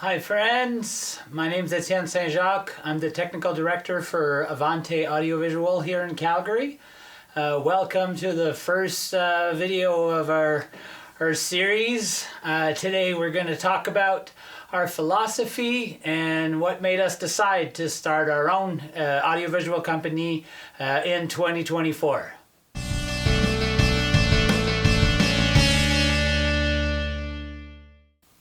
Hi friends, my name is Etienne Saint-Jacques. I'm the technical director for Avante Audiovisual here in Calgary. Welcome to the first video of our series. Today we're going to talk about our philosophy and what made us decide to start our own audiovisual company in 2024.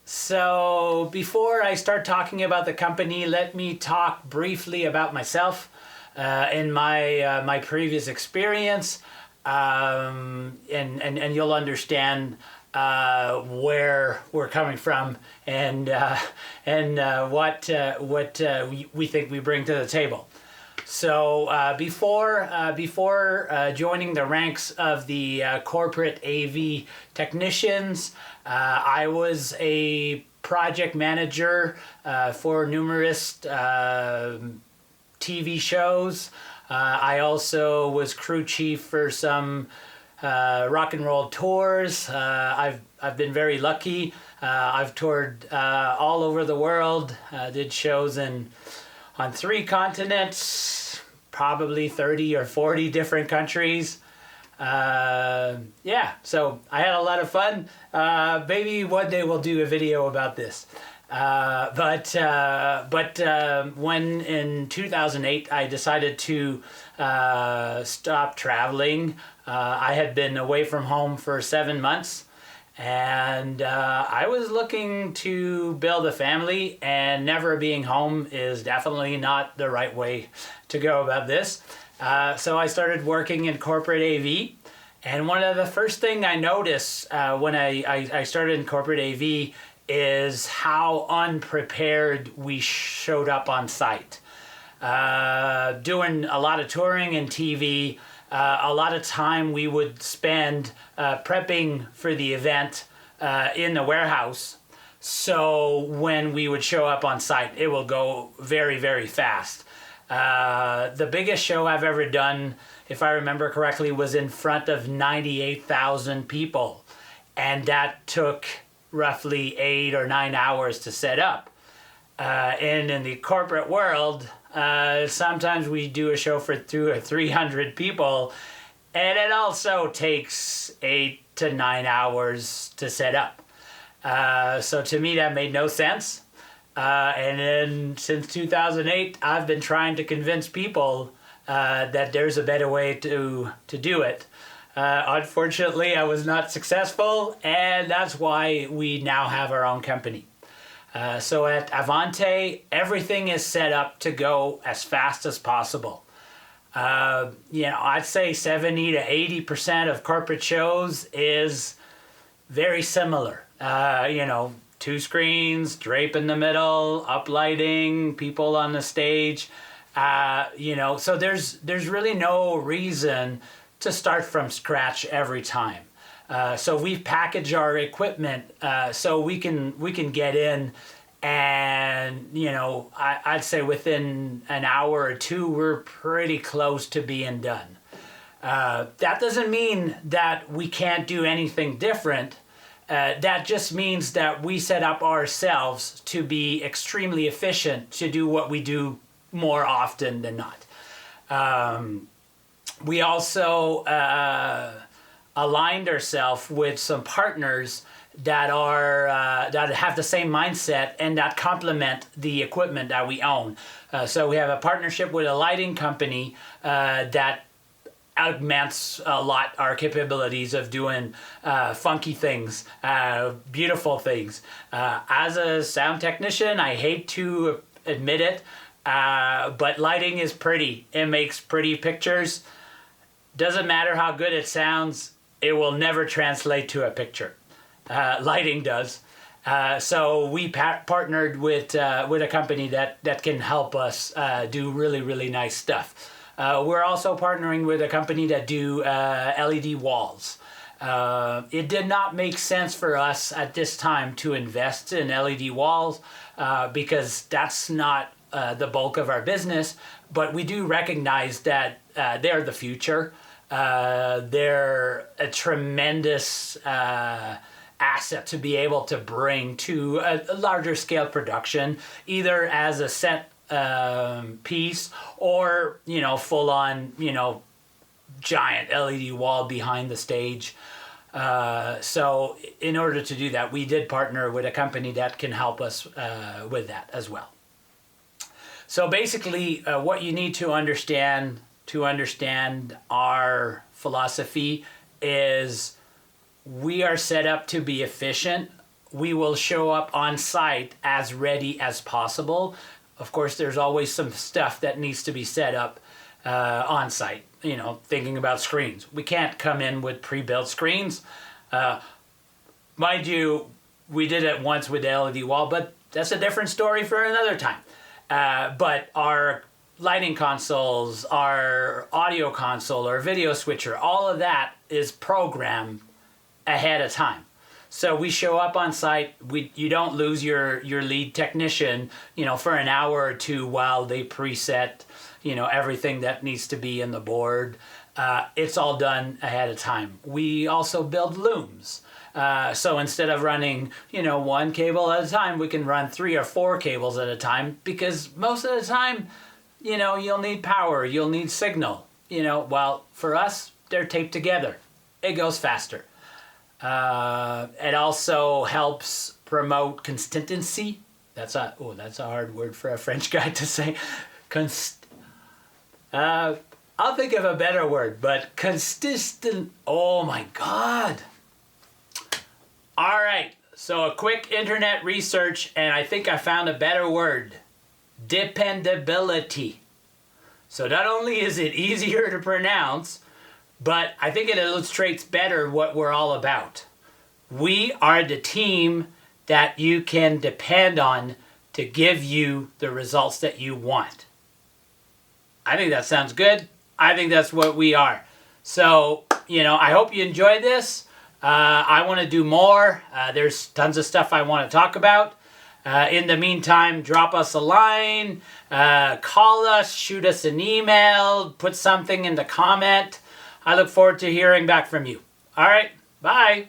So before I start talking about the company, let me talk briefly about myself and my previous experience, and you'll understand where we're coming from and what we think we bring to the table. So before joining the ranks of the corporate AV technicians, I was a project manager for numerous TV shows. I also was crew chief for some rock and roll tours. I've been very lucky. I've toured all over the world. Did shows on 3 continents, probably 30 or 40 different countries. Yeah, so I had a lot of fun. Maybe one day we'll do a video about this. But when in 2008 I decided to stop traveling, I had been away from home for 7 months. And I was looking to build a family, and never being home is definitely not the right way to go about this. So I started working in corporate AV, and one of the first thing I noticed when I started in corporate AV is how unprepared we showed up on site. Doing a lot of touring and TV, a lot of time we would spend prepping for the event in the warehouse. So when we would show up on site, it will go very, very fast. The biggest show I've ever done, if I remember correctly, was in front of 98,000 people. And that took roughly 8 or 9 hours to set up. And in the corporate world, sometimes we do a show for 200 or 300 people, and it also takes 8 to 9 hours to set up. So to me, that made no sense. And then since 2008, I've been trying to convince people that there's a better way to do it. Unfortunately, I was not successful, and that's why we now have our own company. So at Avante, everything is set up to go as fast as possible. I'd say 70 to 80% of corporate shows is very similar. 2 screens, drape in the middle, up lighting, people on the stage. So there's really no reason to start from scratch every time. So we've packaged our equipment so we can get in, and I'd say within an hour or 2 we're pretty close to being done. That doesn't mean that we can't do anything different. That just means that we set up ourselves to be extremely efficient to do what we do more often than not. We also aligned ourselves with some partners that have the same mindset and that complement the equipment that we own. So we have a partnership with a lighting company that augments a lot our capabilities of doing funky things, beautiful things. As a sound technician, I hate to admit it, but lighting is pretty. It makes pretty pictures. Doesn't matter how good it sounds, it will never translate to a picture. Lighting does. So we partnered with a company that can help us do really, really nice stuff. We're also partnering with a company that do LED walls. It did not make sense for us at this time to invest in LED walls because that's not the bulk of our business, but we do recognize that they're the future. They're a tremendous asset to be able to bring to a larger scale production, either as a set piece or, you know, full on, you know, giant LED wall behind the stage. So in order to do that, we did partner with a company that can help us with that as well. So basically, what you need to understand our philosophy is we are set up to be efficient. We will show up on site as ready as possible. Of course, there's always some stuff that needs to be set up on site. You know, thinking about screens. We can't come in with pre-built screens. Mind you, we did it once with the LED wall, but that's a different story for another time. But our lighting consoles, our audio console, our video switcher, all of that is programmed ahead of time. So we show up on site. You don't lose your lead technician, you know, for an hour or two while they preset, you know, everything that needs to be in the board. It's all done ahead of time. We also build looms. So instead of running, you know, one cable at a time, we can run 3 or 4 cables at a time, because most of the time, you know, you'll need power, you'll need signal, you know, while for us, they're taped together. It goes faster. It also helps promote consistency. That's a hard word for a French guy to say. I'll think of a better word, but consistent. Oh my God. All right, so a quick internet research, and I think I found a better word. Dependability. So not only is it easier to pronounce, but I think it illustrates better what we're all about. We are the team that you can depend on to give you the results that you want. I think that sounds good. I think that's what we are. So, you know, I hope you enjoyed this. I want to do more. There's tons of stuff I want to talk about. In the meantime, drop us a line, call us, shoot us an email, put something in the comment. I look forward to hearing back from you. All right, bye.